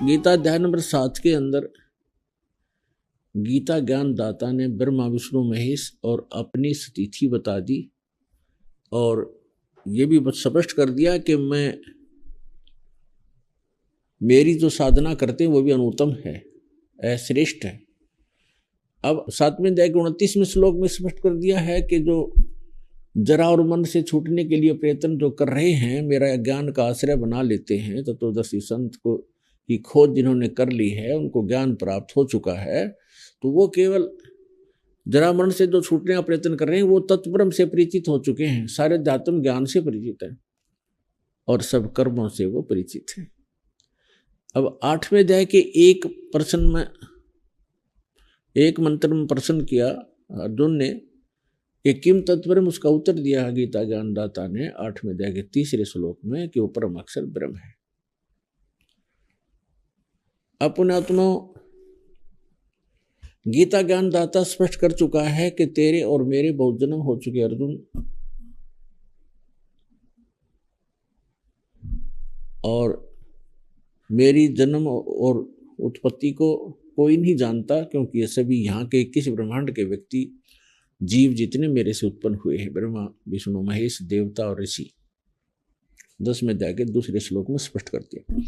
गीता अध्याय नंबर 7 के अंदर गीता ज्ञान दाता ने ब्रह्मा विष्णु महेश और अपनी स्थिति बता दी और ये भी स्पष्ट कर दिया कि मेरी जो साधना करते हैं वो भी अनुत्तम है, श्रेष्ठ है। अब 7वें अध्याय के 29वें श्लोक में स्पष्ट कर दिया है कि जो जरा और मन से छूटने के लिए प्रयत्न जो कर रहे हैं, मेरा ज्ञान का आश्रय बना लेते हैं, तत्वदर्शी संत को की खोज जिन्होंने कर ली है, उनको ज्ञान प्राप्त हो चुका है, तो वो केवल जरा मन से जो छूटने का प्रयत्न कर रहे हैं वो तत्ब्रह्म से परिचित हो चुके हैं, सारे अध्यात्म ज्ञान से परिचित है और सब कर्मों से वो परिचित है। अब 8वें अध्याय के एक मंत्र में प्रश्न किया अर्जुन ने कि किम तत्ब्रह्म, उसका उत्तर दिया गीता ज्ञानदाता ने 8वें अध्याय के 3 श्लोक में कि वो परम अक्षर ब्रह्म है। अपनात्मा गीता ज्ञानदाता स्पष्ट कर चुका है कि तेरे और मेरे बहुत जन्म हो चुके अर्जुन, और मेरी जन्म और उत्पत्ति को कोई नहीं जानता, क्योंकि ये सभी यहाँ के 21 ब्रह्मांड के व्यक्ति जीव जितने मेरे से उत्पन्न हुए हैं, ब्रह्मा विष्णु महेश देवता और ऋषि। 10वें अध्याय के 2 श्लोक में स्पष्ट करते हैं।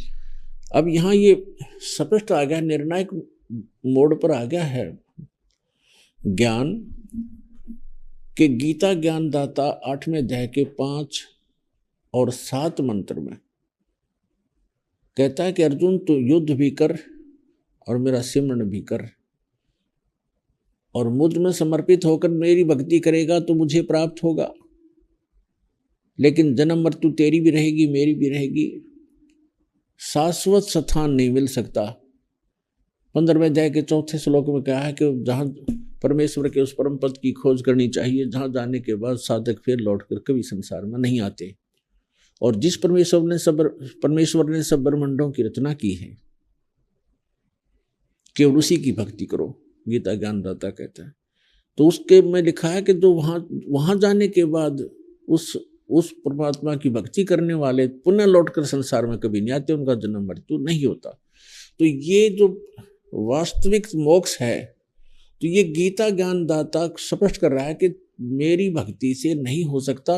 अब यहाँ ये स्पष्ट आ गया, निर्णायक मोड़ पर आ गया है ज्ञान के गीता ज्ञानदाता 8वें अध्याय के 5 और 7 मंत्र में कहता है कि अर्जुन तू युद्ध भी कर और मेरा सिमरन भी कर, और मुझ में समर्पित होकर मेरी भक्ति करेगा तो मुझे प्राप्त होगा, लेकिन जन्म मृत्यु तेरी भी रहेगी मेरी भी रहेगी, शाश्वत स्थान नहीं मिल सकता। 15वें अध्याय के 4 श्लोक में कहा है कि जहाँ परमेश्वर के उस परम पद की खोज करनी चाहिए जहाँ जाने के बाद साधक फिर लौटकर कभी संसार में नहीं आते, और जिस परमेश्वर ने सब ब्रह्मांडों की रचना की है केवल उसी की भक्ति करो, गीता ज्ञानदाता कहता है। तो उसके में लिखा है कि जो वहां जाने के बाद उस परमात्मा की भक्ति करने वाले पुनः लौटकर संसार में कभी नहीं आते, उनका जन्म मृत्यु नहीं होता। तो ये जो वास्तविक मोक्ष है, तो ये गीता ज्ञानदाता स्पष्ट कर रहा है कि मेरी भक्ति से नहीं हो सकता।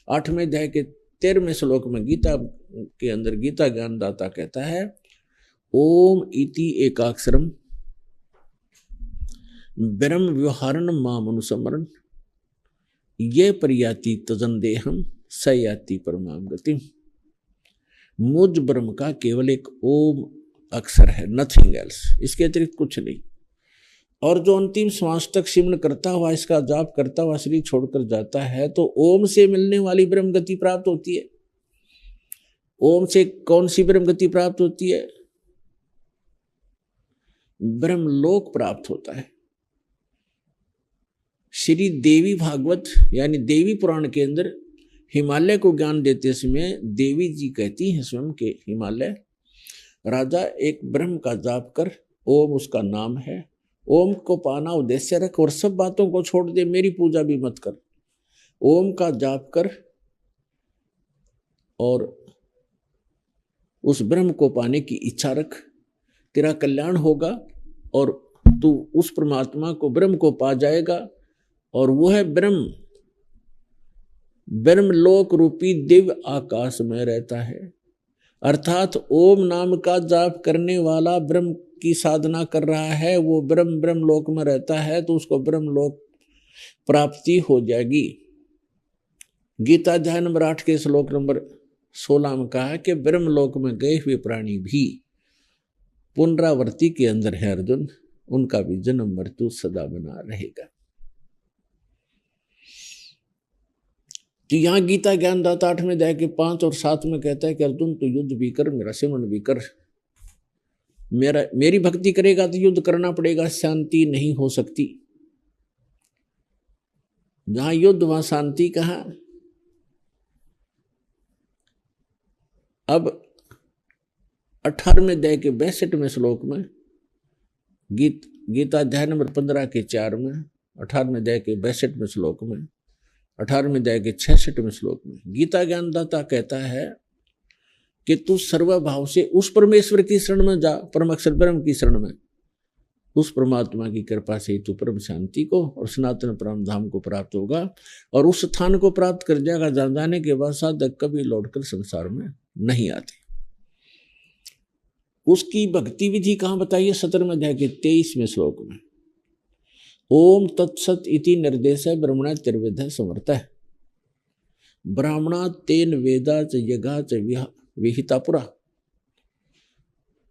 8वें अध्याय के 13वें श्लोक में गीता के अंदर गीता ज्ञानदाता कहता है ओम इति एकाक्षरम ब्रह्म व्यवहारण माम अनुसमरण ये परियाति तजन देहम स याति परमाम गतिम। मुझ ब्रह्म का केवल एक ओम अक्षर है, नथिंग एल्स, इसके अतिरिक्त कुछ नहीं। और जो अंतिम श्वास तक सिमरन करता हुआ, इसका जाप करता हुआ शरीर छोड़कर जाता है तो ओम से मिलने वाली ब्रह्म गति प्राप्त होती है। ओम से कौन सी ब्रह्म गति प्राप्त होती है? ब्रह्मलोक प्राप्त होता है। श्री देवी भागवत यानी देवी पुराण के अंदर हिमालय को ज्ञान देते समय देवी जी कहती हैं स्वयं के हिमालय राजा एक ब्रह्म का जाप कर, ओम उसका नाम है, ओम को पाना उद्देश्य रख और सब बातों को छोड़ दे, मेरी पूजा भी मत कर, ओम का जाप कर और उस ब्रह्म को पाने की इच्छा रख, तेरा कल्याण होगा और तू उस परमात्मा को ब्रह्म को पा जाएगा। और वो है ब्रह्मलोक रूपी दिव्य आकाश में रहता है। अर्थात ओम नाम का जाप करने वाला ब्रह्म की साधना कर रहा है, वो ब्रह्मलोक में रहता है, तो उसको ब्रह्मलोक प्राप्ति हो जाएगी। गीता अध्याय नंबर 8 के श्लोक नंबर 16 में कहा है कि ब्रह्मलोक में गए हुए प्राणी भी पुनरावृत्ति के अंदर है अर्जुन, उनका भी जन्म मृत्यु सदा बना रहेगा। तो यहाँ गीता ज्ञानदाता 8वें अध्याय के 5 और 7 में कहता है कि अर्जुन तू युद्ध भी कर, मेरा सिमरन भी कर, मेरी भक्ति करेगा तो युद्ध करना पड़ेगा, शांति नहीं हो सकती। जहां युद्ध वहां शांति कहाँ। अब 18वें अध्याय के 62वें श्लोक में गीता अध्याय नंबर 15 के 4 में, 18वें अध्याय के 62वें श्लोक में, 18वें अध्याय के 66वें श्लोक में गीता ज्ञानदाता कहता है कि तू सर्वभाव से उस परमेश्वर की शरण में जा, परम अक्षर ब्रह्म की शरण में। उस परमात्मा की कृपा से तू परम शांति को और सनातन परम धाम को प्राप्त होगा, और उस स्थान को प्राप्त कर जाएगा जहाँ जाने के बाद साधक कभी लौटकर संसार में नहीं आते। उसकी भक्ति विधि कहाँ बताइए? 17वें अध्याय के 23वें श्लोक में। ओम तत्सत इति निर्देश ब्रह्मणा तिर्वेद समर्थ। ब्राह्मणा तेन वेदा च यज्ञा च विहिता पुरा।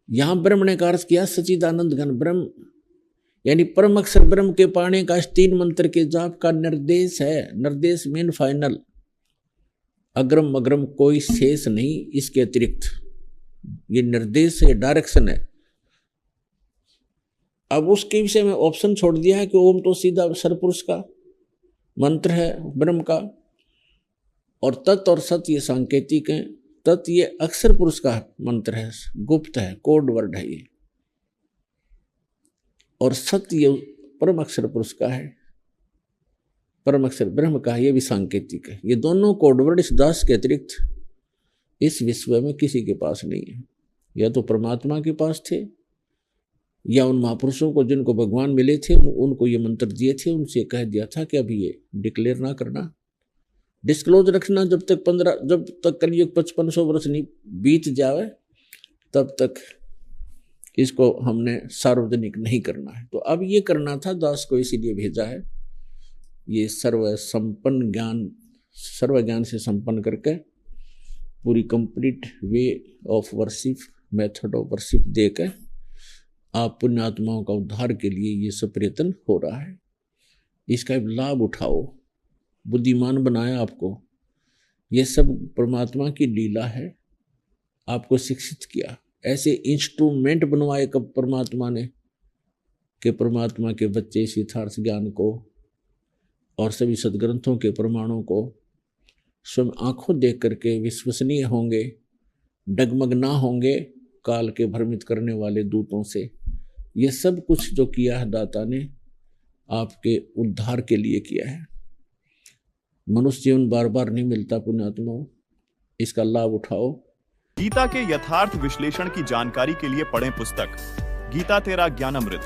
यहां ब्रह्म ने का अर्थ किया सचिदानंद घन ब्रह्म, यानी परम अक्षर ब्रह्म के पाने का 3 मंत्र के जाप का निर्देश है। निर्देश मीन फाइनल, अग्रम अग्रम कोई शेष नहीं इसके अतिरिक्त। ये निर्देश है, डायरेक्शन है। अब उसके विषय में ऑप्शन छोड़ दिया है कि ओम तो सीधा सरपुरुष का मंत्र है ब्रह्म का, और तत् और सत ये सांकेतिक है। तत् ये अक्षर पुरुष का मंत्र है, गुप्त है, कोड वर्ड है ये, और सत ये परम अक्षर पुरुष का है, परम अक्षर ब्रह्म का है, ये भी सांकेतिक है। ये दोनों कोड वर्ड इस दास के अतिरिक्त इस विश्व में किसी के पास नहीं है। या तो परमात्मा के पास थे, या उन महापुरुषों को जिनको भगवान मिले थे उनको ये मंत्र दिए थे, उनसे कह दिया था कि अभी ये डिक्लेयर ना करना, डिस्क्लोज रखना, जब तक कलयुग 5500 वर्ष नहीं बीत जावे तब तक इसको हमने सार्वजनिक नहीं करना है। तो अब ये करना था, दास को इसीलिए भेजा है। ये सर्व ज्ञान से संपन्न करके पूरी complete way of worship, method of worship देकर आप पुण्यात्माओं का उद्धार के लिए ये सब प्रयत्न हो रहा है। इसका लाभ उठाओ। बुद्धिमान बनाया आपको, ये सब परमात्मा की लीला है। आपको शिक्षित किया, ऐसे इंस्ट्रूमेंट बनवाए कब परमात्मा ने कि परमात्मा के बच्चे इस यथार्थ ज्ञान को और सभी सदग्रंथों के प्रमाणों को स्वयं आंखों देख करके विश्वसनीय होंगे, डगमग ना होंगे काल के भ्रमित करने वाले दूतों से। ये सब कुछ जो किया है दाता ने आपके उद्धार के लिए किया है। मनुष्य जीवन बार बार नहीं मिलता पुण्यात्माओं, इसका लाभ उठाओ। गीता के यथार्थ विश्लेषण की जानकारी के लिए पढ़ें पुस्तक गीता तेरा ज्ञानामृत।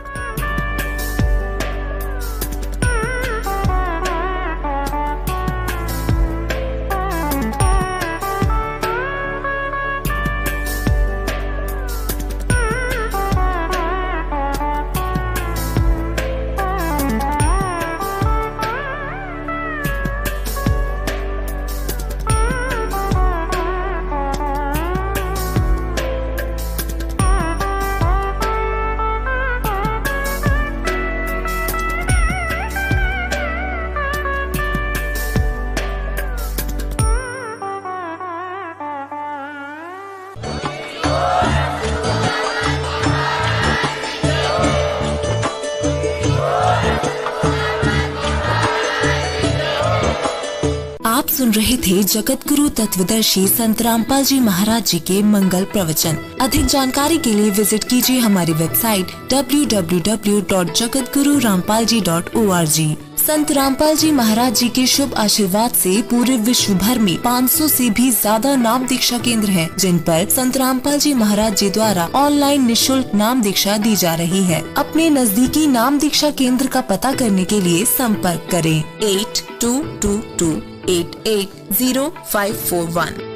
आप सुन रहे थे जगत गुरु तत्वदर्शी संत रामपाल जी महाराज जी के मंगल प्रवचन। अधिक जानकारी के लिए विजिट कीजिए हमारी वेबसाइट www.jagatgururampalji.org। संत रामपाल जी महाराज जी के शुभ आशीर्वाद से पूरे विश्व भर में 500 से भी ज्यादा नाम दीक्षा केंद्र हैं, जिन पर संत रामपाल जी महाराज जी द्वारा ऑनलाइन निशुल्क नाम दीक्षा दी जा रही है। अपने नजदीकी नाम दीक्षा केंद्र का पता करने के लिए संपर्क करें 8222880541।